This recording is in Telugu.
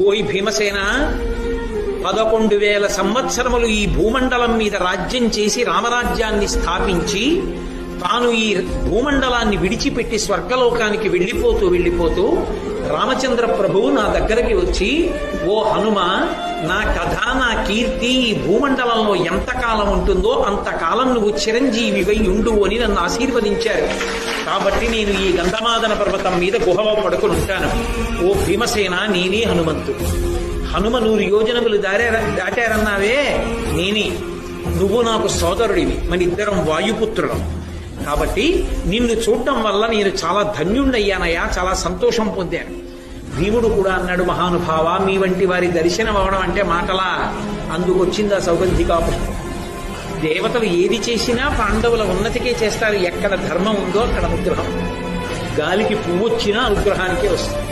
ఓయ్ భీమసేన, 11,000 సంవత్సరములు ఈ భూమండలం మీద రాజ్యం చేసి రామరాజ్యాన్ని స్థాపించి తాను ఈ భూమండలాన్ని విడిచిపెట్టి స్వర్గలోకానికి వెళ్ళిపోతూ రామచంద్ర ప్రభువు నా దగ్గరికి వచ్చి, ఓ హనుమ, నా కథ నా కీర్తి ఈ భూమండలంలో ఎంతకాలం ఉంటుందో అంతకాలం నువ్వు చిరంజీవివై ఉండు అని నన్ను ఆశీర్వదించారు. కాబట్టి నేను ఈ గంధమాదన పర్వతం మీద గుహలో పడుకుని ఉంటాను. ఓ భీమసేన, నేనే హనుమంతు. హనుమ 100 యోజనములు దాటారన్నావే, నేనే. నువ్వు నాకు సోదరుడివి, మన ఇద్దరం వాయుపుత్రులం. కాబట్టి నిన్ను చూడటం వల్ల నేను చాలా ధన్యుణ్ణయ్యానయ్యా, చాలా సంతోషం పొందాను. భీముడు కూడా అన్నాడు, మహానుభావ, మీ వంటి వారి దర్శనం అవడం అంటే మాటలా? అందుకొచ్చింది ఆ సౌగంధికా పుష్పం. దేవతలు ఏది చేసినా పాండవుల ఉన్నతికే చేస్తారు. ఎక్కడ ధర్మం ఉందో అక్కడ అనుగ్రహం. గాలికి పువ్వు వచ్చినా అనుగ్రహానికే వస్తుంది.